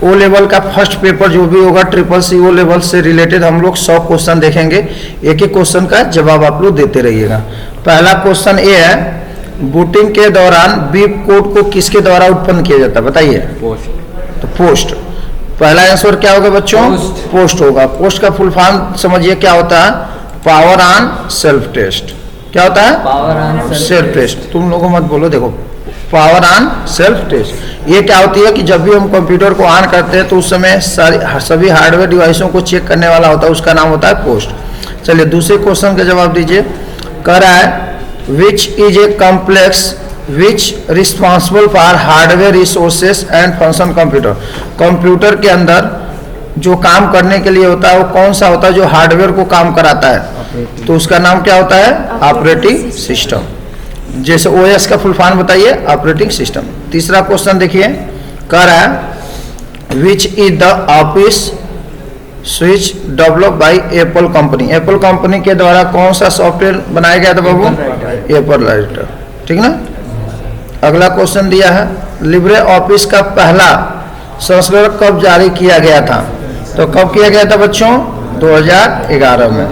O level का first paper जो भी होगा CCC ओ लेवल से रिलेटेड हम लोग 100 क्वेश्चन देखेंगे। एक एक क्वेश्चन का जवाब आप लोग देते रहिएगा। पहला क्वेश्चन ये है, बूटिंग के दौरान बीप कोड को किसके द्वारा उत्पन्न किया जाता है, बताइए। तो पोस्ट। पहला आंसर क्या होगा बच्चों, पोस्ट होगा। पोस्ट का फुल फॉर्म समझिए क्या होता है, पावर ऑन सेल्फ टेस्ट। क्या होता है, पावर ऑन सेल्फ टेस्ट। तुम लोगों मत बोलो, देखो पावर ऑन सेल्फ टेस्ट। ये क्या होती है कि जब भी हम कंप्यूटर को ऑन करते हैं तो उस समय सभी हार्डवेयर डिवाइसों को चेक करने वाला होता है, उसका नाम होता है पोस्ट। चलिए दूसरे क्वेश्चन का जवाब दीजिए। कह रहा है which is a complex which responsible for hardware resources and function computer. Computer के अंदर जो काम करने के लिए होता है वो कौन सा होता है जो हार्डवेयर को काम कराता है, तो उसका नाम क्या होता है, ऑपरेटिंग सिस्टम। जैसे ओएस का फुल फॉर्म बताइए, ऑपरेटिंग सिस्टम। तीसरा क्वेश्चन देखिए, कह रहा है which is the office switch develop by Apple company. Apple company के द्वारा कौन सा सॉफ्टवेयर बनाया गया था बाबू, एप्पल राइटर, ठीक ना। अगला क्वेश्चन दिया है, लिब्रे ऑफिस का पहला संस्करण कब जारी किया गया था, तो कब किया गया था बच्चों, 2011 में।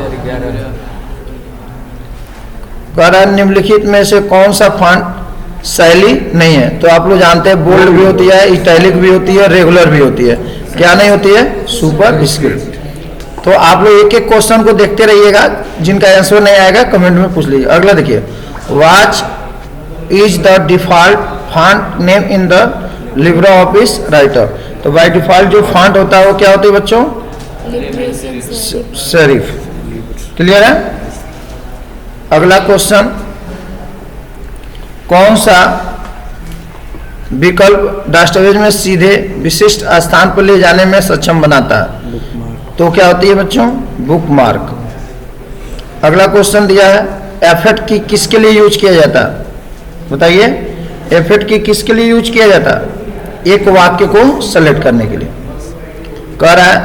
निम्नलिखित में से कौन सा फॉन्ट शैली नहीं है, तो आप लोग जानते हैं बोल्ड भी होती है, इटैलिक भी होती है, रेगुलर भी होती है। क्या नहीं होती है, सुपर स्क्रिप्ट। तो आप लोग एक एक क्वेश्चन को देखते रहिएगा, जिनका आंसर नहीं आएगा कमेंट में पूछ लीजिए। अगला देखिए, what is the default font name in the Libre office writer. तो बाय डिफॉल्ट जो फॉन्ट होता है वो क्या होती है बच्चों, सेरिफ। क्लियर है। अगला क्वेश्चन, कौन सा विकल्प दस्तावेज में सीधे विशिष्ट स्थान पर ले जाने में सक्षम बनाता है, तो क्या होती है बच्चों, बुकमार्क। अगला क्वेश्चन दिया है, एफेक्ट की किसके लिए यूज किया जाता है, बताइए। एफेक्ट की किसके लिए यूज किया जाता है, एक वाक्य को सेलेक्ट करने के लिए। कह रहा है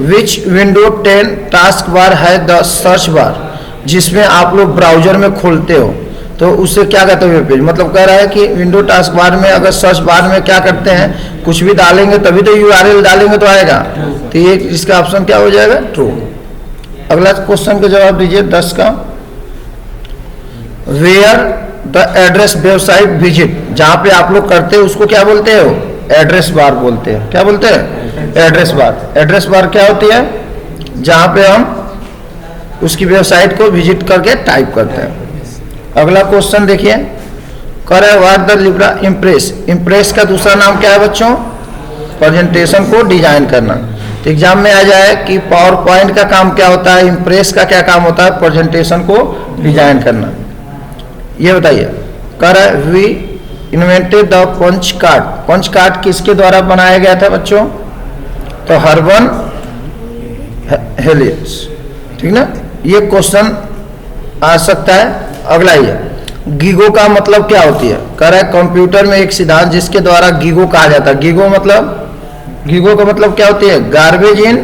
विच विंडो 10 टास्क बार है द सर्च बार, जिसमें आप लोग ब्राउजर में खोलते हो तो उससे क्या कहते हैं, वेब पेज। मतलब कह रहा है कि विंडो टास्क बार में अगर सर्च बार में क्या करते हैं, कुछ भी डालेंगे तभी तो यूआरएल डालेंगे तो आएगा, तो ये इसका ऑप्शन क्या हो जाएगा, ट्रू। अगला क्वेश्चन का जवाब दीजिए 10 का, where the address website visit, जहां पे आप लोग करते हो उसको क्या बोलते हो, एड्रेस बार बोलते हैं। क्या बोलते हैं, एड्रेस बार। एड्रेस बार क्या होती है, जहां पे हम उसकी वेबसाइट को विजिट करके टाइप करते हैं। अगला क्वेश्चन देखिए, कह रहा है what the Libra impress. Impress का दूसरा नाम क्या है बच्चों, प्रेजेंटेशन को डिजाइन करना। तो एग्जाम में आ जाए कि पावर पॉइंट का काम क्या होता है, इम्प्रेस का क्या काम होता है, प्रेजेंटेशन को डिजाइन करना। ये बताइए। कह रहा है we invented the punch card. Punch card किसके द्वारा बनाया गया था बच्चों, तो हर्बन हेलियस, ठीक ना। ये क्वेश्चन आ सकता है। अगला ये, गीगो का मतलब क्या होती है। कह रहा है कंप्यूटर में एक सिद्धांत जिसके द्वारा गीगो कहा जाता है। गीगो का मतलब क्या होती है, गार्बेज इन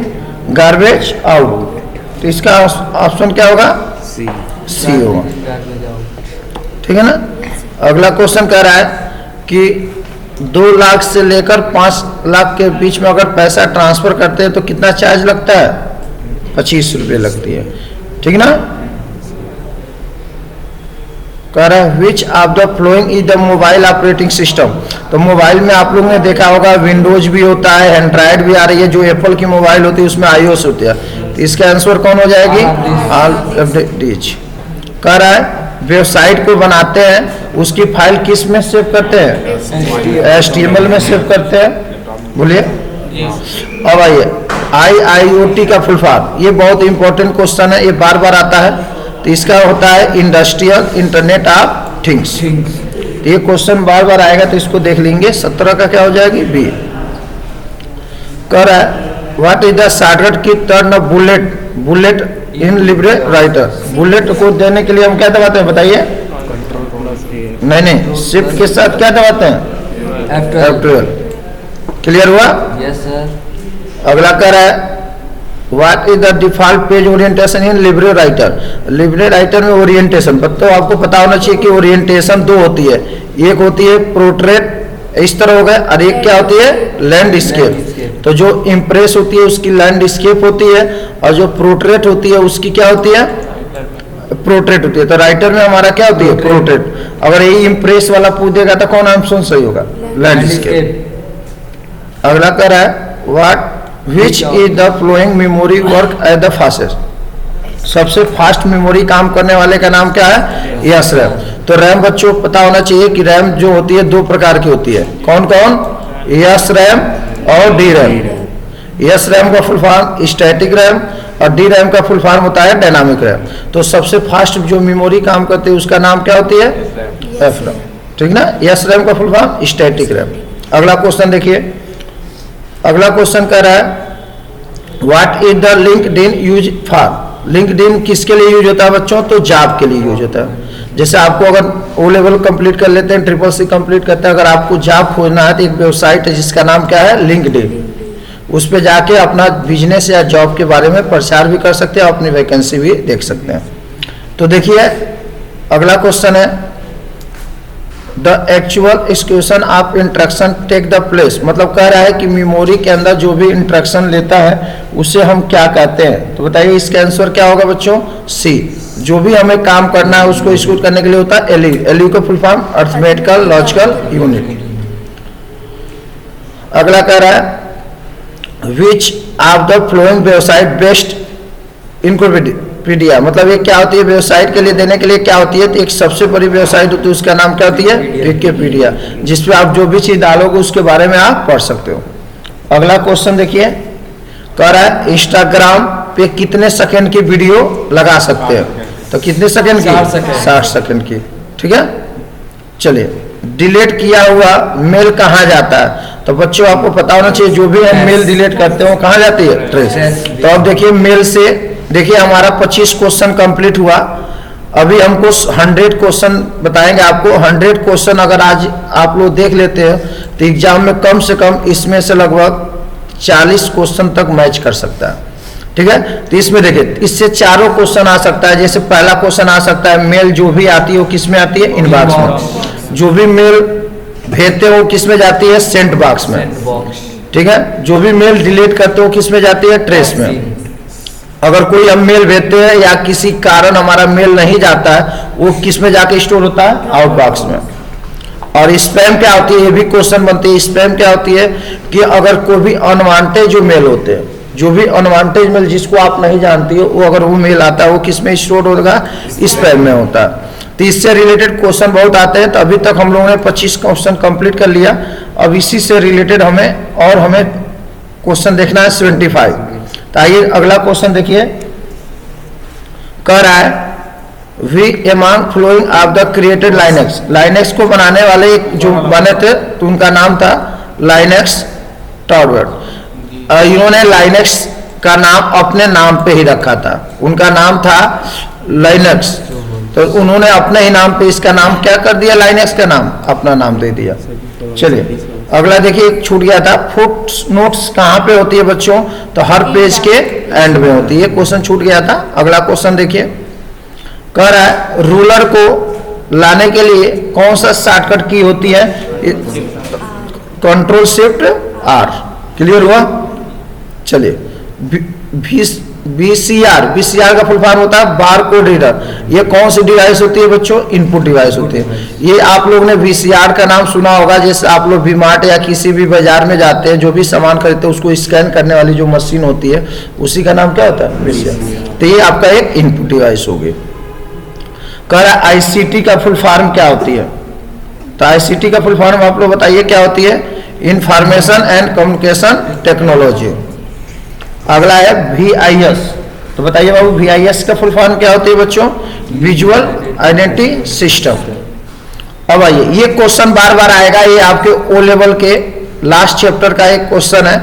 गार्बेज आउट। तो इसका ऑप्शन क्या होगा, सी होगा, ठीक है ना। अगला क्वेश्चन कह रहा है कि 2 लाख से लेकर 5 लाख के बीच में अगर पैसा ट्रांसफर करते हैं तो कितना चार्ज लगता है, 25 रुपये लगती है, ठीक ना। कह रहा है which of the following is the mobile operating system. तो मोबाइल में आप लोगों ने देखा होगा विंडोज भी होता है, एंड्रॉइड भी आ रही है, जो एप्पल की मोबाइल होती है उसमें iOS होती है। तो इसका आंसर कौन हो जाएगी, ऑल ऑफ दीज। कह रहा है वेबसाइट को बनाते हैं उसकी फाइल किस में सेव करते हैं, HTML में सेव करते हैं, बोलिए। अब आइए, IIoT का फुल फॉर्म, ये बहुत इंपॉर्टेंट क्वेश्चन है, ये बार बार आता है। तो इसका होता है इंडस्ट्रियल इंटरनेट ऑफ थिंग्स। तो ये क्वेश्चन बार बार आएगा, तो इसको देख लेंगे। 17 का क्या हो जाएगी, बी। कह रहा है व्हाट इज द शॉर्टकट की turn off bullet in Libre writer. Bullet को देने के लिए हम क्या दबाते हैं, बताइए। नहीं, शिफ्ट के साथ क्या दबाते हैं, F12। क्लियर हुआ, यस सर। अगला कह रहा है what is the default page orientation in Libre writer. Libre writer में ओरिएंटेशन तो आपको पता होना चाहिए कि ओरिएंटेशन 2 होती है। एक होती है पोर्ट्रेट इस तरह हो गया। और एक क्या होती है, लैंडस्केप। तो जो इम्प्रेस होती है उसकी लैंडस्केप होती है, और जो प्रोट्रेट होती है उसकी क्या होती है, प्रोट्रेट होती है। तो राइटर में हमारा क्या होती है, प्रोट्रेट। अगर यही इम्प्रेस वाला पूछ देगा तो कौन आंसर सही होगा, लैंडस्केप। अगला कर रहा है what which is the flowing memory work at the fastest. सबसे फास्ट मेमोरी काम करने वाले का नाम क्या है, यस रैम। तो रैम बच्चों को पता होना चाहिए कि रैम जो होती है दो प्रकार की होती है। कौन कौन, यस रैम और डी रैम। यस रैम का फुल फॉर्म स्टैटिक रैम और डी रैम का फुल फॉर्म होता है डायनामिक रैम। तो सबसे फास्ट जो मेमोरी काम करती है उसका नाम क्या होती है, एफ रैम, ठीक ना। यस रैम का फुल फॉर्म स्टैटिक रैम। अगला क्वेश्चन देखिए, अगला क्वेश्चन कह रहा है what is the LinkedIn use for. LinkedIn किसके लिए यूज होता है बच्चों, तो जॉब के लिए यूज होता है। जैसे आपको अगर ओ लेवल कंप्लीट कर लेते हैं, CCC कंप्लीट करते हैं, अगर आपको जॉब खोजना है तो एक वेबसाइट है जिसका नाम क्या है, लिंक्डइन। उस पे जाके अपना बिजनेस या जॉब के बारे में प्रचार भी कर सकते हैं, अपनी वैकेंसी भी देख सकते हैं। तो देखिए अगला क्वेश्चन है the actual execution of instruction take the place. मतलब कह रहा है कि मेमोरी के अंदर जो भी इंट्रैक्शन लेता है उसे हम क्या कहते हैं। तो बताइए इसका आंसर क्या होगा बच्चों, सी। जो भी हमें काम करना है उसको एक्सिक्यूट करने के लिए होता है एलयू। एलयू का full form arithmetical logical unit. अगला कह रहा है which of the following website best encyclopedia. मतलब ये क्या होती है, वेबसाइट के लिए देने के लिए क्या होती है, तो एक सबसे बड़ी वेबसाइट होती है उसका नाम क्या होती है, विकिपीडिया, जिसपे आप जो भी चीज डालोगे उसके बारे में आप पढ़ सकते हो। अगला क्वेश्चन देखिए, कह रहा है इंस्टाग्राम पे कितने सेकंड की वीडियो लगा सकते हैं। तो कितने सेकंड की, 60 सेकंड की, ठीक है। चलिए डिलीट किया हुआ मेल कहाँ जाता है। तो बच्चों आपको पता होना चाहिए जो भी हम मेल डिलीट करते हो कहाँ जाती है, ट्रेस। तो अब देखिए मेल से देखिए हमारा 25 क्वेश्चन कंप्लीट हुआ। अभी हमको 100 क्वेश्चन बताएंगे आपको। 100 क्वेश्चन अगर आज आप लोग देख लेते हैं तो एग्जाम में कम से कम इसमें से लगभग 40 क्वेश्चन तक मैच कर सकता है, ठीक है। तो इसमें देखिए इससे चारों क्वेश्चन आ सकता है। जैसे पहला क्वेश्चन आ सकता है मेल जो भी आती है वो किस में आती है, इनबॉक्स में। जो भी मेल भेजते हो किस में जाती है, सेंट बॉक्स में, ठीक है। जो भी मेल डिलीट करते हो किस में जाती है, ट्रेस में। अगर कोई हम मेल भेजते हैं या किसी कारण हमारा मेल नहीं जाता है वो किस में जाके स्टोर होता है, आउटबॉक्स में। और स्पैम क्या होती है, ये भी क्वेश्चन बनती है। स्पैम क्या होती है कि अगर कोई भी अनवांटेड जो मेल होते हैं, जो भी अनवांटेड मेल जिसको आप नहीं जानती हो वो अगर वो मेल आता है वो किस में स्टोर होगा, स्पैम में होता है। तो इससे रिलेटेड क्वेश्चन बहुत आते हैं। तो अभी तक हम लोगों ने 25 क्वेश्चन कंप्लीट कर लिया। अब इसी से रिलेटेड हमें क्वेश्चन देखना है 75। तो आइए अगला क्वेश्चन देखिए, कह रहा है we among flowing of the created Linux. Linux को बनाने वाले जो बने थे तो उनका नाम था लाइनेक्स टॉरवर्ड। इन्होंने लाइनेक्स का नाम अपने नाम पे ही रखा था, उनका नाम था लाइनेक्स। तो उन्होंने अपने ही नाम पे इसका नाम क्या कर दिया, लाइनेक्स का नाम अपना नाम दे दिया। चलिए अगला देखिए, छूट गया था फुट नोट्स कहाँ पे होती है बच्चों, तो हर पेज के एंड में होती है। क्वेश्चन छूट गया था। अगला क्वेश्चन देखिए, कह रहा है रूलर को लाने के लिए कौन सा शॉर्टकट की होती है, कंट्रोल शिफ्ट आर। क्लियर हुआ। चलिए बीसीआर का फुल फॉर्म होता है बार कोड रीडर। ये कौन सी डिवाइस होती है बच्चों, इनपुट डिवाइस होती है। ये आप लोग ने वीसीआर का नाम सुना होगा। जैसे आप लोग वी-मार्ट या किसी भी बाजार में जाते हैं, जो भी सामान खरीदते हैं उसको स्कैन करने वाली जो मशीन होती है उसी का नाम क्या होता है, वीसीआर। तो ये आपका एक इनपुट डिवाइस होगी। कह रहा है आईसीटी का फुल फॉर्म क्या होती है। तो आईसीटी का फुल फॉर्म आप लोग बताइए क्या होती है, इंफॉर्मेशन एंड कम्युनिकेशन टेक्नोलॉजी। अगला है VIS। तो बताइए बाबू VIS का फुल फॉर्म क्या होती है बच्चों, विजुअल आइडेंटिटी सिस्टम। अब आइए ये क्वेश्चन बार बार आएगा, ये आपके ओ लेवल के लास्ट चैप्टर का एक क्वेश्चन है।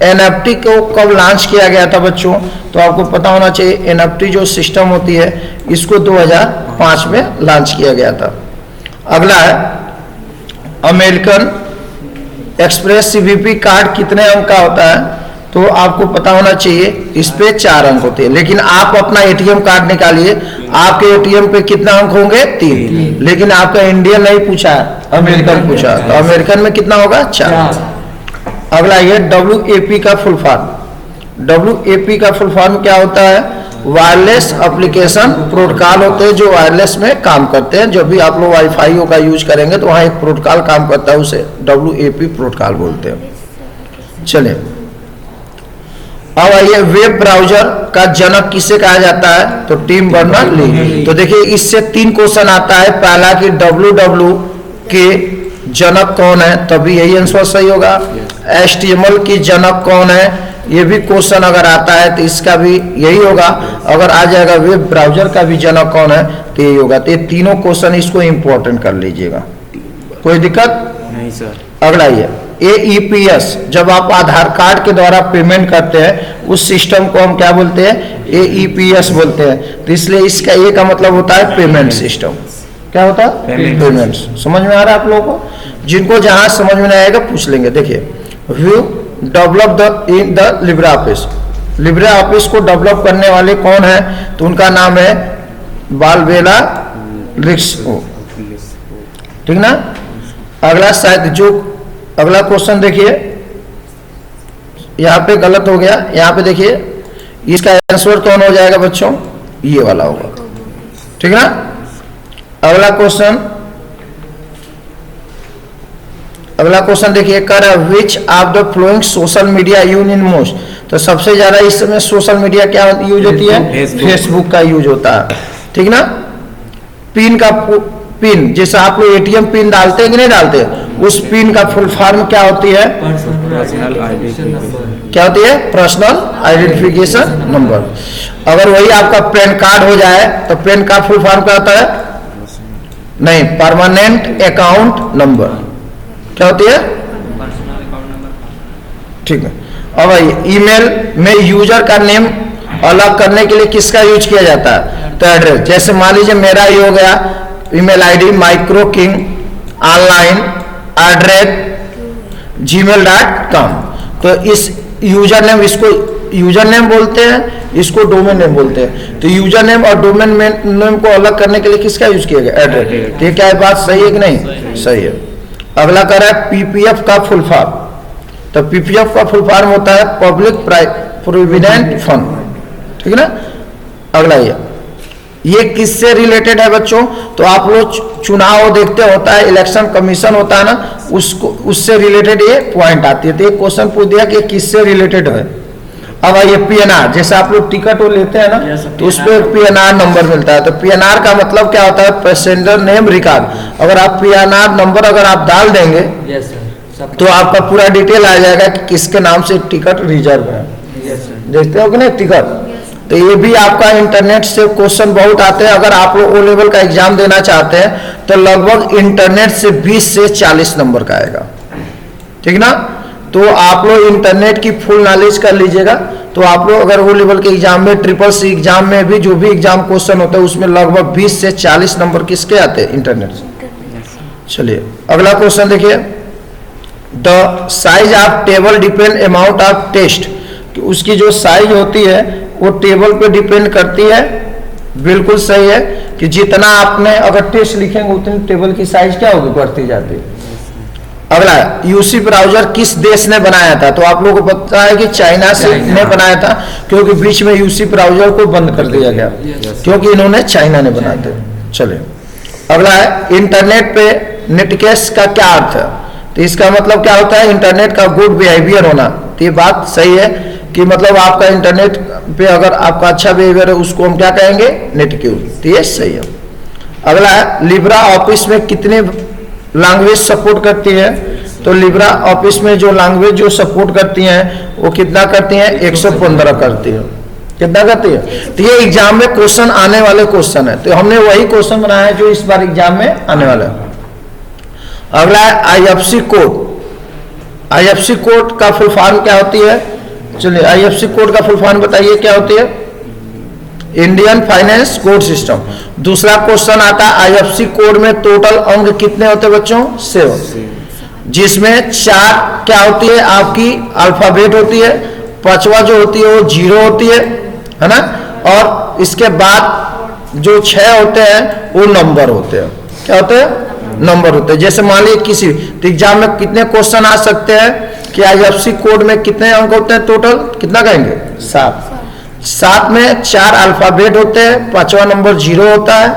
NFT को कब लॉन्च किया गया था बच्चों, तो आपको पता होना चाहिए NFT जो सिस्टम होती है इसको 2005 में लॉन्च किया गया था। अगला है अमेरिकन एक्सप्रेस CVV कार्ड कितने अंक का होता है। तो आपको पता होना चाहिए इस पे 4 अंक होते हैं। लेकिन आप अपना एटीएम कार्ड निकालिए, आपके एटीएम पे कितना अंक होंगे? 3। लेकिन आपका इंडियन नहीं पूछा, अमेरिकन पूछा, तो अमेरिकन में कितना होगा? 4। अगला ये WAP का फुल फॉर्म। WAP का फुल फॉर्म क्या होता है? वायरलेस एप्लीकेशन प्रोटोकॉल होते हैं जो वायरलेस में काम करते हैं। जब भी आप लोग वाईफाई का यूज करेंगे तो वहाँ एक प्रोटोकॉल काम करता है, उसे WAP प्रोटोकॉल बोलते हैं। चलिए अब आइए, वेब ब्राउजर का जनक किसे कहा जाता है? तो टिम बर्नर्स-ली। तो देखिए इससे 3 क्वेश्चन आता है। पहला कि www के जनक कौन है, तभी यही आंसर सही होगा। HTML की जनक कौन है, ये भी क्वेश्चन अगर आता है तो इसका भी यही होगा। अगर आ जाएगा वेब ब्राउजर का भी जनक कौन है तो यही होगा। तो ये तीनों क्वेश्चन इसको इंपॉर्टेंट कर लीजिएगा, कोई दिक्कत नहीं सर। अगला ये AEPS, जब आप आधार कार्ड के द्वारा पेमेंट करते हैं उस सिस्टम को हम क्या बोलते हैं? AEPS बोलते हैं। तो इसलिए इसका ए का मतलब होता है पेमेंट सिस्टम। क्या होता है? पेमेंट। समझ में आ रहा है आप लोगों को? जिनको जहां समझ में नहीं आएगा पूछ लेंगे। देखिए, view develop in the Libre office. Libre office को डेवलप करने वाले कौन है? तो उनका नाम है बालबेला रिक्सो, ठीक ना। अगला शायद जो अगला क्वेश्चन देखिए, यहाँ पे गलत हो गया। यहाँ पे देखिए इसका आंसर कौन हो जाएगा बच्चों? ये वाला होगा, ठीक ना। अगला क्वेश्चन देखिए, कर विच of the flowing social media use in most. तो सबसे ज्यादा इस समय सोशल मीडिया क्या यूज होती है? फेसबुक का यूज होता है, ठीक ना। पिन जैसे आप लोग एटीएम पिन डालते हैं कि नहीं डालते, उस पिन का फुल फॉर्म क्या होती है? क्या होती है? Personal identification number. अगर वही आपका पैन कार्ड हो जाए तो पैन का फुल फॉर्म क्या होता है? नहीं, परमानेंट अकाउंट नंबर। क्या होती है? ठीक है। अब ईमेल में यूजर का नेम अलग करने के लिए किसका यूज किया जाता है? तो एड्रेस। जैसे मान लीजिए मेरा ये हो गया email ID micro king online @gmail.com। तो इस यूजर नेम, इसको यूजर नेम बोलते हैं, इसको डोमेन नेम बोलते हैं। तो यूजर नेम और डोमेन नेम को अलग करने के लिए किसका यूज किया गया? एड्रेस। ठीक, क्या बात सही है कि नहीं? सही है। अगला कर रहा है PPF का फुल फॉर्म। तो PPF का फुल फॉर्म होता है पब्लिक प्रोविडेंट फंड, ठीक ना। अगला ये किससे रिलेटेड है बच्चों? तो आप लोग चुनाव देखते होता है, इलेक्शन कमीशन होता है ना, उसको उससे रिलेटेड ये पॉइंट आती है। तो एक क्वेश्चन पूछ दिया कि किससे रिलेटेड है। अब ये PNR, जैसे आप लोग टिकट वो लेते हैं ना, तो उस पर PNR नंबर मिलता है। तो PNR का मतलब क्या होता है? Passenger name record. अगर आप PNR नंबर अगर आप डाल देंगे तो आपका पूरा डिटेल आ जाएगा कि किसके नाम से टिकट रिजर्व है। देखते हो कि नहीं टिकट। तो ये भी आपका इंटरनेट से क्वेश्चन बहुत आते हैं। अगर आप लोग O लेवल का एग्जाम देना चाहते हैं तो लगभग इंटरनेट से 20 से 40 नंबर का आएगा, ठीक ना। तो आप लोग इंटरनेट की फुल नॉलेज कर लीजिएगा। तो आप लोग अगर O लेवल के एग्जाम में, CCC एग्जाम में भी जो भी एग्जाम क्वेश्चन होता है उसमें लगभग 20 से 40 नंबर किसके आते हैं? इंटरनेट से। चलिए अगला क्वेश्चन देखिए, the size of table depend amount of test. उसकी जो साइज होती है वो टेबल पे डिपेंड करती है। बिल्कुल सही है कि जितना आपने अगर टेस्ट लिखेंगे उतनी टेबल की साइज क्या होगी? बढ़ती जाती है। अगला, यूसी ब्राउजर किस देश ने बनाया था? तो आप लोगों को पता है कि चाइना ने बनाया था, क्योंकि बीच में यूसी ब्राउजर को बंद कर दिया गया, क्योंकि इन्होंने चाइना ने बनाए थे। चलिए अगला है, इंटरनेट पे नेटकेस का क्या अर्थ है? तो इसका मतलब क्या होता है? इंटरनेट का गुड बिहेवियर होना। तो ये बात सही है कि मतलब आपका इंटरनेट पे अगर आपका अच्छा बिहेवियर है उसको हम क्या कहेंगे? नेटक्यूज। तो ये सही है। अगला है, लिब्रा ऑफिस में कितने लैंग्वेज सपोर्ट करती है? तो लिब्रा ऑफिस में जो लैंग्वेज जो सपोर्ट करती हैं वो कितना करती हैं? 115 करती है। कितना करती है? तो ये एग्जाम में क्वेश्चन आने वाले क्वेश्चन है, तो हमने वही क्वेश्चन बनाया है जो इस बार एग्जाम में आने वाला है। अगला है IFSC कोड। IFSC कोड का फुल फॉर्म क्या होती है? चलिए IFSC कोड का फुल फॉर्म बताइए क्या होती है? Indian finance code system. दूसरा क्वेश्चन आता है IFSC कोड में टोटल अंक कितने होते हैं बच्चों? 7, जिसमें 4 क्या होती है? आपकी अल्फाबेट होती है, पांचवा जो होती है वो 0 होती है ना, और इसके बाद जो 6 होते हैं वो नंबर होते हैं। क्या होते हैं? नंबर होते हैं। जैसे मान लीजिए किसी तो एग्जाम में कितने क्वेश्चन आ सकते हैं कि IFSC कोड में कितने अंक होते हैं टोटल, कितना कहेंगे? 7 में 4 अल्फाबेट होते हैं, पांचवा नंबर 0 होता है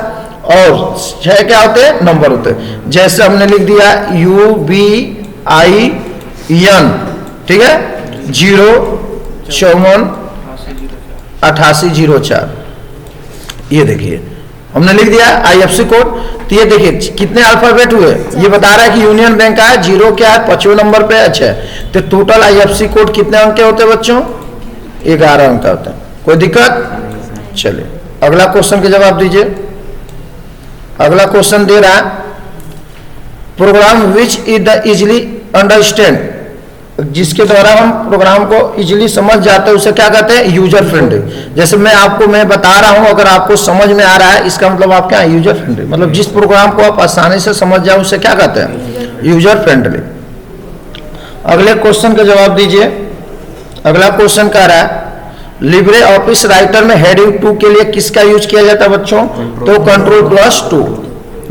और 6 क्या होते हैं? नंबर होते हैं। जैसे हमने लिख दिया UBIN, ठीक है, 0 54 8804, ये देखिए हमने लिख दिया IFSC कोड। तो ये देखिए कितने अल्फाबेट हुए, ये बता रहा है कि यूनियन बैंक का है, 0 क्या है? 5वें नंबर पे। अच्छा, तो टोटल IFSC कोड कितने अंक के होते हैं बच्चों? 11 अंक का होता है। कोई दिक्कत? चलिए अगला क्वेश्चन के जवाब दीजिए। अगला क्वेश्चन दे रहा है program which is the easily understand, जिसके द्वारा हम प्रोग्राम को इजीली समझ जाते हैं उसे क्या कहते हैं? User friendly. जैसे मैं बता रहा हूं, अगर आपको समझ में आ रहा है इसका मतलब आप क्या? User friendly. मतलब जिस प्रोग्राम को आप आसानी से समझ जाओ उसे क्या कहते हैं? User friendly. अगले क्वेश्चन का जवाब दीजिए। अगला क्वेश्चन कह रहा है लिब्रे ऑफिस राइटर में हेडिंग 2 के लिए किसका यूज किया जाता है बच्चों? तो Ctrl+2।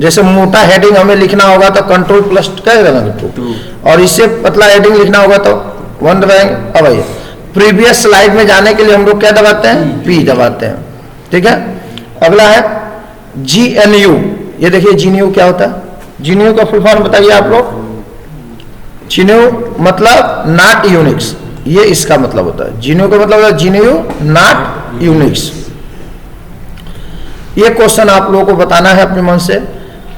जैसे मोटा हेडिंग हमें लिखना होगा तो Ctrl+ क्या दबाएंगे? 2। और इससे पतला हेडिंग लिखना होगा तो 1 दबाएंगे। अब आइए प्रीवियस स्लाइड में जाने के लिए हम लोग क्या दबाते हैं? P दबाते हैं, ठीक है। अगला है GNU। ये देखिए GNU क्या होता है? GNU का फुल फॉर्म बताइए आप लोग। GNU मतलब नॉट यूनिक्स, ये इसका मतलब होता है। GNU का मतलब है GNU नॉट यूनिक्स। ये क्वेश्चन आप लोगों को बताना है अपने मन से।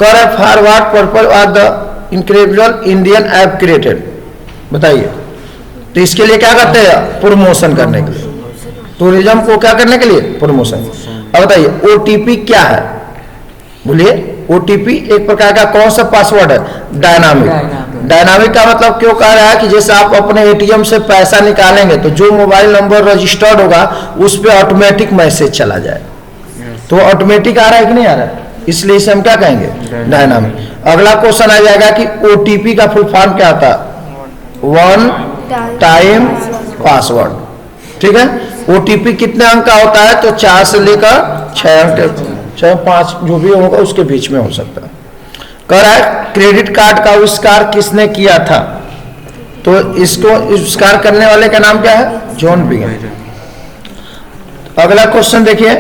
कर for what purpose are the incredible Indian app created, बताइए। तो इसके लिए क्या करते हैं? प्रमोशन करने के लिए, टूरिज्म को क्या करने के लिए? प्रमोशन। अब बताइए OTP क्या है? बोलिए। OTP एक प्रकार का कौन सा पासवर्ड है? डायनामिक। डायनामिक का मतलब क्यों कह रहा है कि जैसे आप अपने ATM से पैसा निकालेंगे तो जो मोबाइल नंबर रजिस्टर्ड होगा उस पर ऑटोमेटिक मैसेज चला जाए, तो ऑटोमेटिक आ रहा है कि नहीं आ रहा है, इसलिए इसे हम क्या कहेंगे? डायनामिक। अगला क्वेश्चन आ जाएगा कि OTP का फुल फॉर्म क्या होता है? 1 टाइम पासवर्ड, ठीक है। OTP कितने अंक का होता है? तो 4 से लेकर 6 अंक, 6 5 जो भी होगा उसके बीच में हो सकता है। कह रहा है क्रेडिट कार्ड का आविष्कार किसने किया था? तो इसको आविष्कार करने वाले का नाम क्या है? John begin. अगला क्वेश्चन देखिए,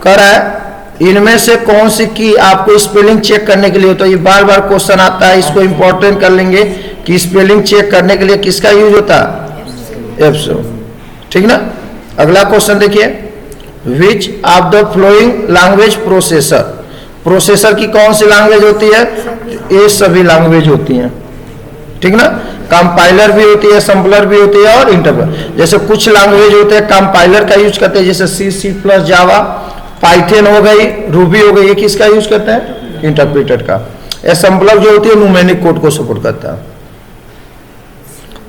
कह रहा है इनमें से कौन सी की आपको स्पेलिंग चेक करने के लिए, तो ये बार बार क्वेश्चन आता है, इसको इंपॉर्टेंट कर लेंगे कि स्पेलिंग चेक करने के लिए किसका यूज होता है? एप्सो, ठीक ना। अगला क्वेश्चन देखिए, विच of the flowing language processor, processor की कौन सी लैंग्वेज होती है? ये सभी लैंग्वेज होती हैं, ठीक ना। कंपाइलर भी होती है, सैंपलर भी होती है और इंटरप्रेटर। जैसे कुछ लैंग्वेज होते हैं कंपाइलर का यूज करते हैं, जैसे C++, जावा, पाइथन हो गई, रूबी हो गई, ये किसका यूज करते हैं? इंटरप्रेटर का। असेंबलर जो होती है न्यूमेरिक कोड को सपोर्ट करता है।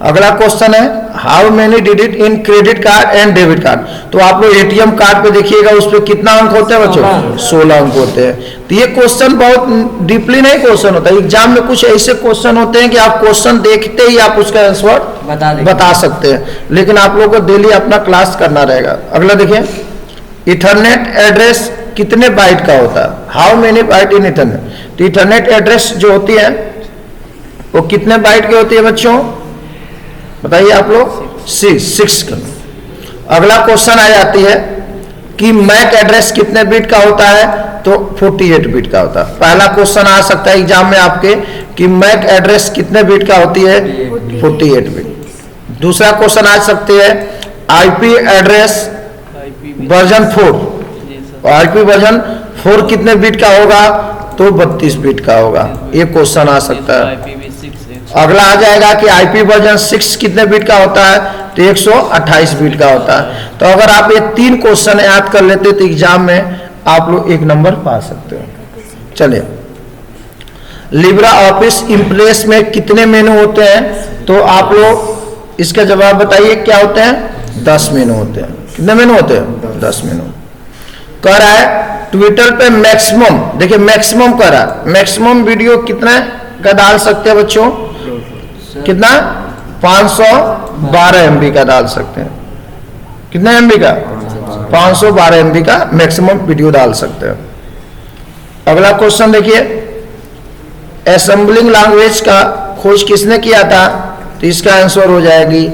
अगला क्वेश्चन है how many digit in credit card and debit card. तो आप लोग ATM कार्ड पे देखिएगा उस पर कितना अंक होते हैं बच्चों? 16 अंक होते हैं। तो ये क्वेश्चन बहुत डीपली नहीं क्वेश्चन होता है, एग्जाम में कुछ ऐसे क्वेश्चन होते हैं कि आप क्वेश्चन देखते ही आप उसका आंसर बता सकते हैं, लेकिन आप लोग को डेली अपना क्लास करना रहेगा। अगला देखिए, इथरनेट एड्रेस कितने बाइट का होता है? How many byte in ethernet. तो इथरनेट एड्रेस जो होती है वो कितने बाइट की होती है बच्चों? बताइए आप लोग। 6 का। अगला क्वेश्चन आ जाती है कि मैक एड्रेस कितने बिट का होता है? तो 48 बिट का होता है। पहला क्वेश्चन आ सकता है एग्जाम में आपके कि मैक एड्रेस कितने बिट का होती है? 48 बिट। दूसरा क्वेश्चन आ सकते है IP address version 4, IP version 4 कितने बिट का होगा? तो 32 बिट का होगा। ये क्वेश्चन आ सकता है। अगला आ जाएगा कि IP वर्जन 6 कितने बिट का होता है? तो 128 बिट का होता है। तो अगर आप ये 3 क्वेश्चन याद कर लेते तो एग्जाम में आप लोग 1 नंबर पा सकते हो। चलिए, लिब्रा ऑफिस इम्प्रेस में कितने मेनू होते हैं? तो आप लोग इसका जवाब बताइए क्या होते हैं? 10 मेनू होते हैं। कितने मेनू होते हैं? 10 मेनू। कह रहा है ट्विटर पे मैक्सिमम, देखिए मैक्सिमम कह रहा है, मैक्सिमम वीडियो कितना का डाल सकते हैं बच्चों? कितना? 512 MB का डाल सकते हैं। कितने MB का? 512 MB का मैक्सिमम वीडियो डाल सकते हैं। अगला क्वेश्चन देखिए, असेंबलिंग लैंग्वेज का खोज किसने किया था? तो इसका आंसर हो जाएगी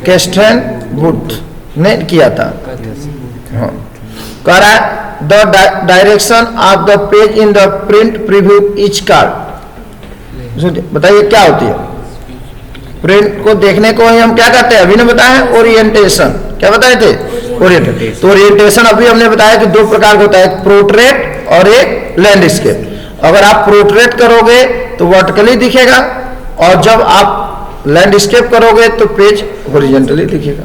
कैस्टन वुड ने किया था। हाँ। कह रहा है the direction of the page in the print preview etch card. बताइए क्या होती है? प्रिंट को देखने को ही हम क्या कहते हैं? अभी ने बताया ओरिएंटेशन। क्या बताए थे? ओरिएंटेशन। तो ओरिएंटेशन अभी हमने बताया कि दो प्रकार का होता है, एक पोर्ट्रेट और एक लैंडस्केप। अगर आप पोर्ट्रेट करोगे तो वर्टिकली दिखेगा, और जब आप लैंडस्केप करोगे तो पेज हॉरिजॉन्टली दिखेगा।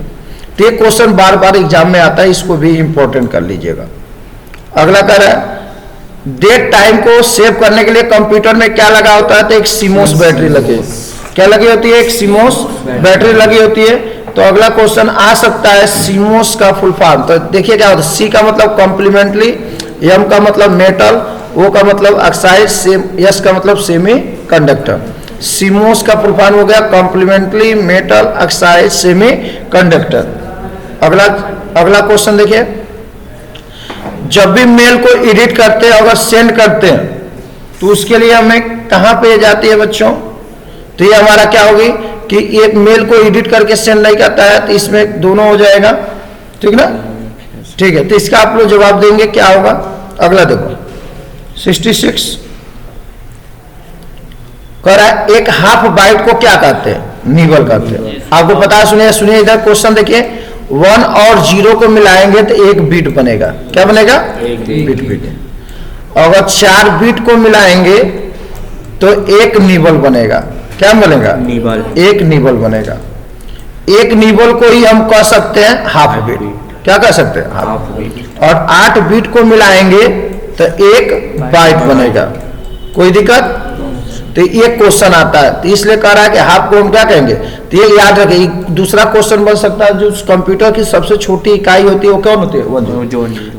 तो ये क्वेश्चन बार बार एग्जाम में आता है, इसको भी इंपॉर्टेंट कर लीजिएगा। अगला कह रहा है डेट टाइम को सेव करने के लिए कंप्यूटर में क्या लगा होता है? तो एक सीमोस बैटरी लगी, क्या लगी होती है? एक सीमोस बैटरी लगी होती है। तो अगला क्वेश्चन आ सकता है सीमोस का फुल फॉर्म। तो देखिए क्या होता है, सी का मतलब कॉम्प्लीमेंट्री, एम का मतलब मेटल, ओ का मतलब ऑक्साइड, एस का मतलब सेमी कंडक्टर। सीमोस का फुल फॉर्म हो गया complementary metal oxide semiconductor. अगला क्वेश्चन देखिए, जब भी मेल को एडिट करते हैं, अगर सेंड करते हैं, तो उसके लिए हमें कहां पे जाती है बच्चों? तो ये हमारा क्या होगी कि एक मेल को एडिट करके सेंड नहीं करता है, तो इसमें दोनों हो जाएगा, ठीक ना? ठीक है, तो इसका आप लोग जवाब देंगे क्या होगा? अगला देखो 66 कह रहा है एक हाफ बाइट को क्या कहते हैं? निबल कहते हैं। आपको पता है? सुनिए इधर क्वेश्चन देखिए, 1 और 0 को मिलाएंगे तो एक बीट बनेगा। क्या बनेगा? एक बीट। अगर 4 बीट को मिलाएंगे तो एक निबल बनेगा। क्या बनेगा? निबल। एक निबल बनेगा। एक निबल को ही हम कह सकते हैं हाफ बीट। क्या कह सकते हैं? Half beat. और 8 बीट को मिलाएंगे तो एक बाइट बनेगा। कोई दिक्कत? तो ये क्वेश्चन आता है, तो इसलिए कह रहा है कि हाफ को हम क्या कहेंगे? तो ये याद रखिए। दूसरा क्वेश्चन बन सकता है, जो कंप्यूटर की सबसे छोटी इकाई होती है वो कौन होती है? वो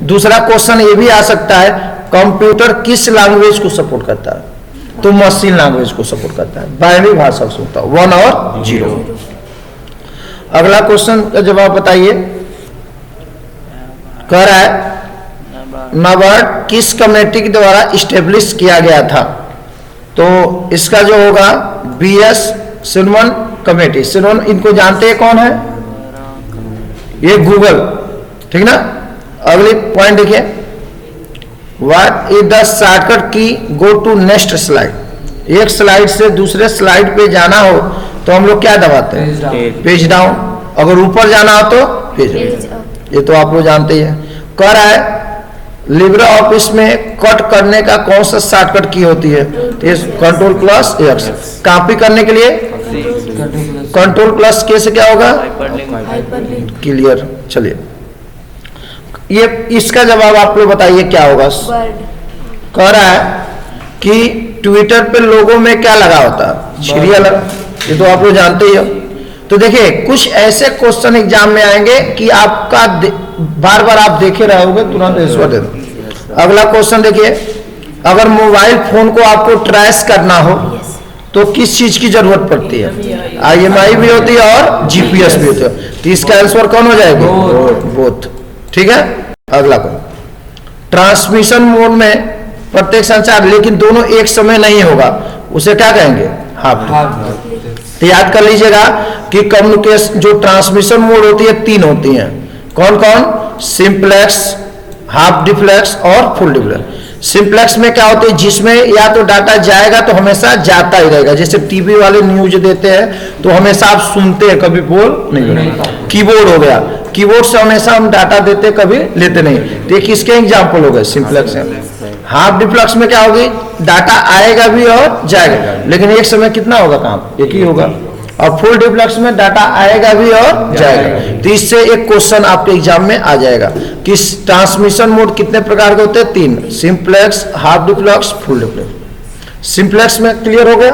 दूसरा क्वेश्चन ये भी आ सकता है, कंप्यूटर किस लैंग्वेज को सपोर्ट करता है? तो मशीन लैंग्वेज को सपोर्ट करता है, बाइनरी भाषा को होता है 1 और 0। अगला क्वेश्चन का जवाब बताइए। कह रहा है नाबार्ड किस कमेटी के द्वारा इस्टेब्लिश किया गया था? तो इसका जो होगा BS सिनवन कमेटी। सिनवन इनको जानते हैं कौन है? ये गूगल, ठीक ना? अगली पॉइंट देखिए, व्हाट इज द शॉर्टकट की गो टू नेक्स्ट स्लाइड। एक स्लाइड से दूसरे स्लाइड पे जाना हो तो हम लोग क्या दबाते हैं? Page down. अगर ऊपर जाना हो तो पेज अप। ये तो आप लोग जानते ही हैं। कह रहा है लिब्रे ऑफिस में कट करने का कौन सा शॉर्टकट की होती है? Ctrl+X। कॉपी करने के लिए Ctrl+K से क्या होगा? क्लियर। चलिए, ये इसका जवाब आप लोग बताइए क्या होगा? कह रहा है कि ट्विटर पे लोगों में क्या लगा होता है? सीरियल। ये तो आप लोग जानते ही हो। तो देखिए कुछ ऐसे क्वेश्चन एग्जाम में आएंगे कि आपका बार बार आप देखे रहोगे, तुरंत आंसर दे दो। अगला क्वेश्चन देखिए, अगर मोबाइल फोन को आपको ट्रेस करना हो तो किस चीज की जरूरत पड़ती है? IMI भी होती है और GPS भी होती है। तो इसका आंसर कौन हो जाएगा? बोथ। ठीक है। अगला कौन? ट्रांसमिशन मोड में प्रत्येक संचार, लेकिन दोनों एक समय नहीं होगा, उसे क्या कहेंगे? हाफ। तो याद कर लीजिएगा कि कम्युनिकेशन जो ट्रांसमिशन मोड होती है 3 होती हैं। कौन कौन? सिंप्लेक्स, हाफ डिफ्लेक्स और फुल डिफ्लेक्स। सिंप्लेक्स में क्या होती है? जिसमें या तो डाटा जाएगा तो हमेशा जाता ही रहेगा। जैसे टीवी वाले न्यूज देते हैं तो हमेशा आप सुनते हैं, कभी बोल नहीं। कीबोर्ड हो गया, कीबोर्ड से हमेशा हम डाटा देते, कभी लेते नहीं। तो ये किसके एग्जाम्पल हो गए? सिंप्लेक्स है। हाफ डिफ्लेक्स में क्या होगी? डाटा आएगा भी और जाएगा, लेकिन एक समय कितना होगा काम? एक ही होगा। और फुल डिफ्लेक्स में डाटा आएगा भी और जाएगा। तो इससे एक क्वेश्चन आपके एग्जाम में आ जाएगा कि ट्रांसमिशन मोड कितने प्रकार के होते हैं? 3, सिंप्लेक्स, हाफ डिफ्लेक्स, फुल डिफ्लेक्स। सिंप्लेक्स में क्लियर हो गया।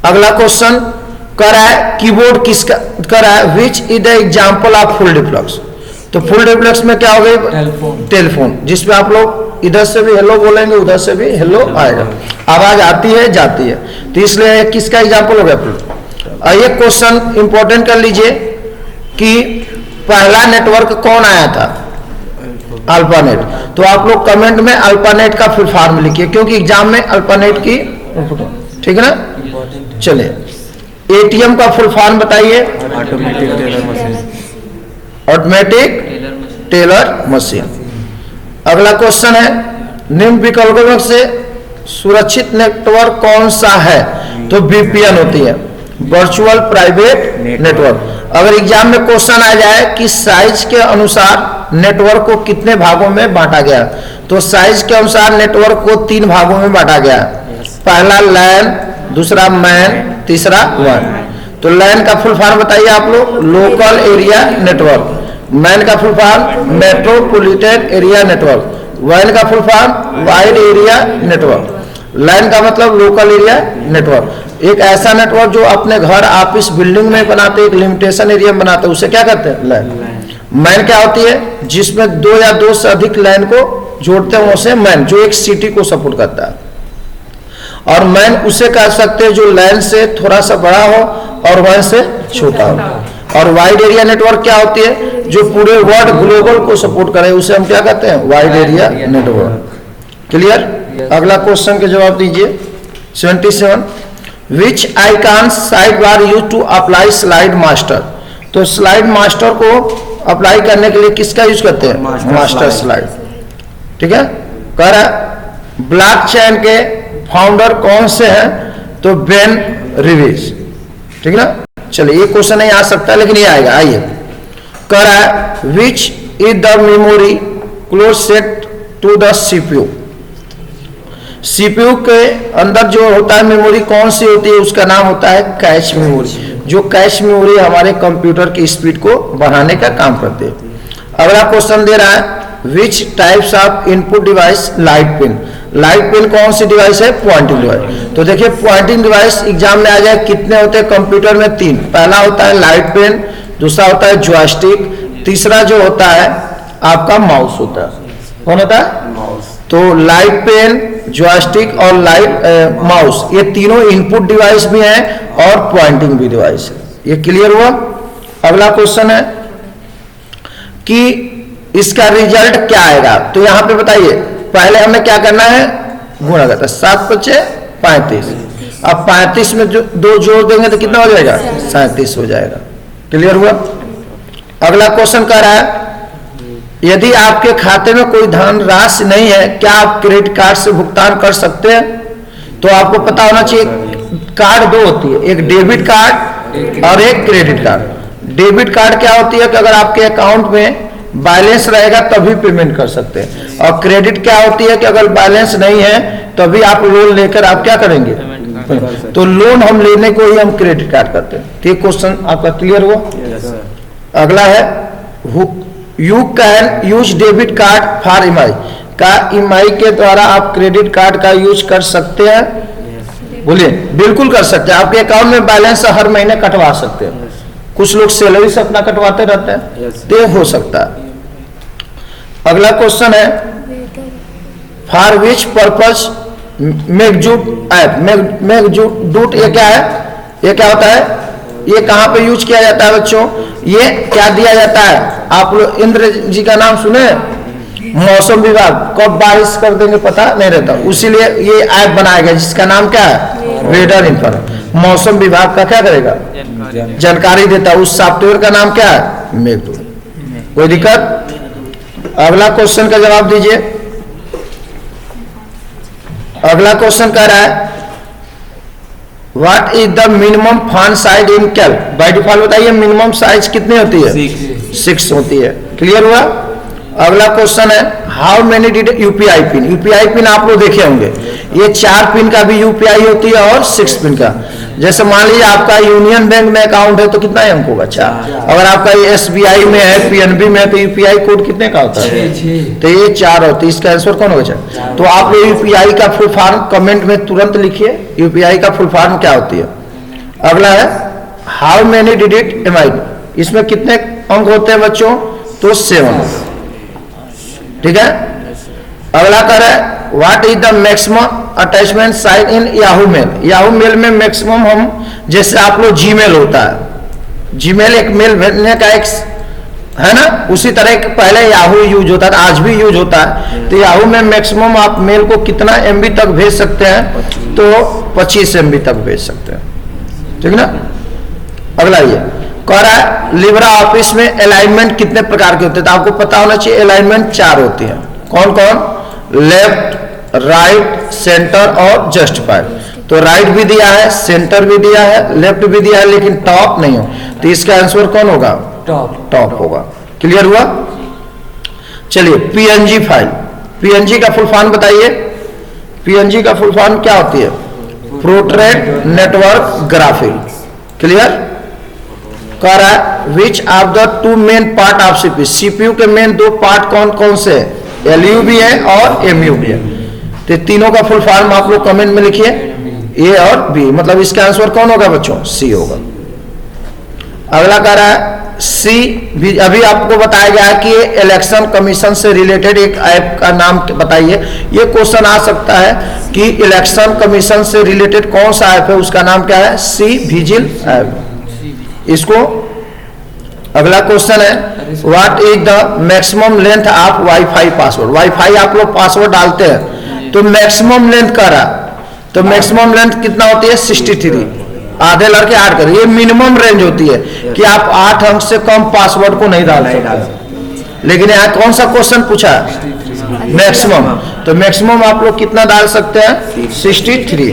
अगला क्वेश्चन कर रहा है कीबोर्ड किसका कर रहा है? Which is the example of full duplex. तो फुल डिफ्लेक्स में क्या हो गई? टेलीफोन, जिसमें आप लोग इधर से भी हेलो बोलेंगे, उधर से भी हेलो आएगा, आवाज आती है जाती है। तो इसलिए किसका एग्जाम्पल हो गया? ये क्वेश्चन इंपॉर्टेंट कर लीजिए कि पहला नेटवर्क कौन आया था, अल्पानेट। तो आप लोग कमेंट में अल्पानेट का फुल फॉर्म लिखिए, क्योंकि एग्जाम में अल्पानेट की, ठीक है ना। चलिए एटीएम का फुल फॉर्म बताइए, ऑटोमेटिक टेलर मशीन। अगला क्वेश्चन है निम्न विकल्पों से सुरक्षित नेटवर्क कौन सा है, तो वीपीएन होती है, वर्चुअल प्राइवेट नेटवर्क। अगर एग्जाम में क्वेश्चन आ जाए कि साइज के अनुसार नेटवर्क को कितने भागों में बांटा गया, तो साइज के अनुसार नेटवर्क को 3 भागों में बांटा गया, पहला लैन, दूसरा मैन, तीसरा वन। तो लैन का फुल फॉर्म बताइए आप लोग, लोकल एरिया नेटवर्क। मैन का full form metropolitan area network. वैन का full form wide area network. LAN का मतलब लोकल एरिया नेटवर्क, एक ऐसा नेटवर्क जो अपने घर, ऑफिस, बिल्डिंग में बनाते, एक लिमिटेशन एरिया में बनाते, उसे क्या कहते हैं, लैन। मैन क्या होती है, जिसमें 2 या 2 से अधिक लाइन को जोड़ते हैं, उसे मैन, जो एक सिटी को सपोर्ट करता है। और मैन उसे कह सकते हैं जो लैन से थोड़ा सा बड़ा हो और वैन से छोटा हो। और वाइड एरिया नेटवर्क क्या होती है, जो पूरे वर्ल्ड ग्लोबल को सपोर्ट करे, उसे हम क्या कहते हैं, वाइड एरिया नेटवर्क। क्लियर। अगला क्वेश्चन के जवाब दीजिए। 77 which icon side bar use to apply slide master. तो स्लाइड मास्टर को अप्लाई करने के लिए किसका यूज करते हैं, मास्टर स्लाइड। ठीक है। कह रहा है ब्लॉकचेन के फाउंडर कौन से हैं, तो बेन रिविज। ठीक है ना। चलिए ये क्वेश्चन नहीं आ सकता लेकिन ये आएगा, आइए। कह रहा है which is the memory close set to the CPU. CPU के अंदर जो होता है मेमोरी कौन सी होती है, उसका नाम होता है कैश मेमोरी। जो कैश मेमोरी हमारे कंप्यूटर की स्पीड को बढ़ाने का काम करते हैं। अगला क्वेश्चन दे रहा है which types of input device light pin. Light pin कौन सी डिवाइस है, पॉइंटिंग डिवाइस। तो देखिए पॉइंटिंग डिवाइस एग्जाम में आ जाए, कितने होते हैं कंप्यूटर में, 3। पहला होता है लाइट पेन, दूसरा होता है जॉयस्टिक, तीसरा जो होता है आपका माउस होता है। कौन होता है, माउस। तो लाइट पेन, जॉयस्टिक और लाइट माउस, ये तीनों इनपुट डिवाइस भी हैं और पॉइंटिंग भी डिवाइस है। ये क्लियर हुआ। अगला क्वेश्चन है कि इसका रिजल्ट क्या आएगा। तो यहां पे बताइए, पहले हमें क्या करना है, गुणा करता है, 7 × 5 = 35। अब 35 में जो 2 जोड़ देंगे तो कितना हो जाएगा, 37 हो जाएगा। क्लियर हुआ। अगला क्वेश्चन कह रहा है यदि आपके खाते में कोई धन राशि नहीं है, क्या आप क्रेडिट कार्ड से भुगतान कर सकते हैं। तो आपको पता होना चाहिए कार्ड 2 होती है, एक डेबिट कार्ड और एक क्रेडिट कार्ड। डेबिट कार्ड क्या होती है कि अगर आपके अकाउंट में बैलेंस रहेगा तभी पेमेंट कर सकते हैं, और क्रेडिट क्या होती है कि अगर बैलेंस नहीं है तभी आप लोन लेकर आप क्या करेंगे, तो लोन हम लेने को ही हम क्रेडिट कार्ड करते हैं। तो ये क्वेश्चन आपका क्लियर हुआ। अगला है you can use debit card for EMI. का ईएमआई के द्वारा आप क्रेडिट कार्ड का यूज कर सकते हैं, बोलिए। बिल्कुल कर सकते हैं। आपके अकाउंट में बैलेंस हर महीने कटवा सकते हैं, कुछ लोग सैलरी से अपना कटवाते रहते हैं, तो हो सकता है। अगला क्वेश्चन है फॉर विच पर्पज मेकजूट ऐप। मेकजूट ये क्या है, ये क्या होता है, ये कहां पे यूज किया जाता है बच्चों, ये क्या दिया जाता है। आप लोग इंद्र जी का नाम सुने, मौसम विभाग कब बारिश कर देंगे पता नहीं रहता, उसीलिए ये ऐप बनाया गया जिसका नाम क्या है, वेदर इन्फो। मौसम विभाग का क्या करेगा, जानकारी देता है। उस सॉफ्टवेयर का नाम क्या है, मेघदूत। कोई दिक्कत। अगला क्वेश्चन का जवाब दीजिए। अगला क्वेश्चन कह रहा है what is the minimum font size in Calc. By default बताइए मिनिमम साइज कितनी होती है, 6 होती है। क्लियर हुआ। अगला क्वेश्चन है how many did UPI pin. UPI pin आप लोग देखे होंगे, ये 4 पिन का भी यूपीआई होती है और 6 पिन का। जैसे मान लीजिए आपका यूनियन बैंक में अकाउंट है तो कितना अंक होगा, 4। अगर आपका एसबीआई में है, पीएनबी में है, तो यूपीआई कोड कितने का होता है, तो ये 4 होती है। इसका आंसर कौन होगा, 4। तो आप लोग यूपीआई का फुल फॉर्म कमेंट में तुरंत लिखिए, यूपीआई का फुल फॉर्म क्या होती है। अगला है हाउ मेनी डिजिट एमआई। इसमें कितने अंक होते हैं बच्चों, तो 7। ठीक है। अगला कर है what is the maximum attachment site in Yahoo mail. Yahoo mail में मैक्सिमम हम, जैसे आप लोग जीमेल होता है, जीमेल एक मेल भेजने का एक है ना, उसी तरह के पहले याहू यूज होता था, आज भी यूज होता है। तो याहू में मैक्सिमम आप मेल को कितना MB तक भेज सकते हैं, तो 25 MB तक भेज सकते हैं, ठीक ना। अगला ये कह रहा है लिब्रा ऑफिस में अलाइनमेंट कितने प्रकार के होते हैं, तो आपको पता होना चाहिए अलाइनमेंट 4 होती है। कौन कौन? लेफ्ट, राइट, सेंटर और जस्टिफाइड। तो राइट भी दिया है, सेंटर भी दिया है, लेफ्ट भी दिया है, लेकिन टॉप नहीं हो, तो इसका आंसर कौन होगा? टॉप होगा। क्लियर हुआ? चलिए PNG फाइल, PNG का फुल फॉर्म बताइए। PNG का फुल फॉर्म क्या होती है? Portrait network graphic. क्लियर? कह रहा है which of the 2 main part of CPU, CPU के मेन 2 पार्ट कौन कौन से है? LU भी है और MU भी है। तो तीनों का फुल फॉर्म आप लोग कमेंट में लिखिए, A और B, मतलब इसका आंसर कौन होगा बच्चों? C होगा। अगला कह रहा है C भी, अभी आपको बताया गया है कि इलेक्शन कमीशन से रिलेटेड एक ऐप का नाम बताइए। ये क्वेश्चन आ सकता है कि इलेक्शन कमीशन से रिलेटेड कौन सा ऐप है, उसका नाम क्या है? C vigil app. इसको अगला क्वेश्चन है what is the maximum length of wifi password. Wifi आप लोग पासवर्ड डालते हैं तो मैक्सिमम लेंथ का रहा, तो मैक्सिमम लेंथ कितना होती है? 63। आधे लड़के 8 कर, ये मिनिमम रेंज होती है कि आप 8 अंक से कम पासवर्ड को नहीं डाल सकते। लेकिन यहाँ कौन सा क्वेश्चन पूछा है? मैक्सिमम। तो मैक्सिमम आप लोग कितना डाल सकते हैं? 63।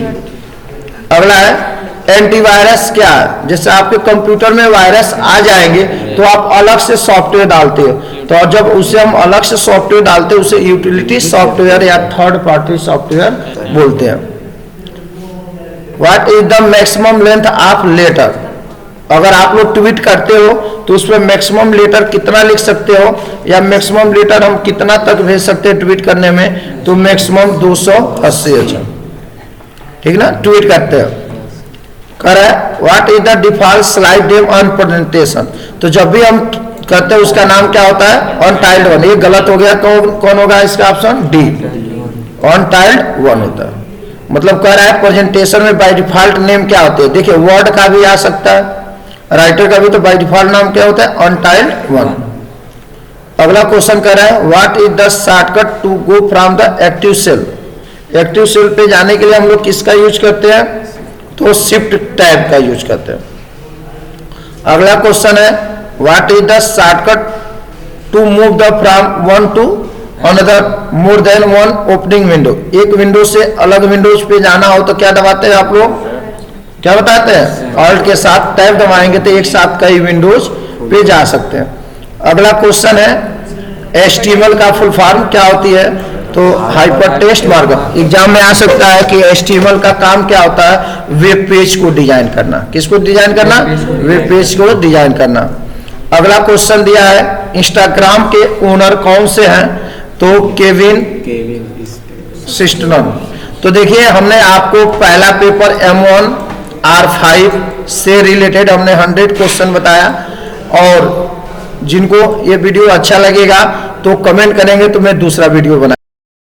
अगला है एंटीवायरस क्या है? जैसे आपके कंप्यूटर में वायरस आ जाएंगे तो आप अलग से सॉफ्टवेयर डालते हो, तो जब उसे हम अलग से सॉफ्टवेयर डालते हैं उसे यूटिलिटी सॉफ्टवेयर या थर्ड पार्टी सॉफ्टवेयर बोलते हैं। What is the maximum length of letter? अगर आप लोग ट्वीट करते हो तो उसमें मैक्सिमम लेटर कितना लिख सकते हो, या मैक्सिमम लेटर हम कितना तक भेज सकते हैं ट्वीट करने में? तो मैक्सिमम 280, ठीक ना, ट्वीट करते हैं। कह रहा है what is the default slide name on presentation? तो जब भी हम करते हैं उसका नाम क्या होता है? अनटाइल्ड 1। ये गलत हो गया, कौन होगा इसका ऑप्शन? डी, अनटाइल्ड 1 होता है। मतलब कह रहा है प्रेजेंटेशन में बाय डिफॉल्ट नेम क्या होते हैं? देखिए वर्ड का भी आ सकता है, राइटर का भी, तो बाय डिफॉल्ट नाम क्या होता है? अनटाइल्ड 1। अगला क्वेश्चन कह रहा है what is the shortcut to go from the active cell? Active cell पे जाने के लिए हम लोग किसका यूज करते हैं? तो शिफ्ट टैब का यूज करते हैं। अगला क्वेश्चन है what is the shortcut to move the from one to another more than one opening window? एक विंडो से अलग विंडोज पे जाना हो तो क्या दबाते हैं आप लोग? क्या बताते हैं? ऑल्ट के साथ टैब दबाएंगे तो एक साथ कई विंडोज पे जा सकते हैं। अगला क्वेश्चन है HTML का फुल फॉर्म क्या होती है? तो हाइपर टेक्स्ट मार्कअप। एग्जाम में आ सकता है कि HTML का काम क्या होता है? वेब पेज को डिजाइन करना। किसको डिजाइन करना? वेब पेज को डिजाइन करना। अगला क्वेश्चन दिया है इंस्टाग्राम के ओनर कौन से हैं? तो केविन सिस्टनर। तो देखिए हमने आपको पहला पेपर M1 R5 से रिलेटेड हमने 100 क्वेश्चन बताया, और जिनको ये वीडियो अच्छा लगेगा तो कमेंट करेंगे तो मैं दूसरा वीडियो बना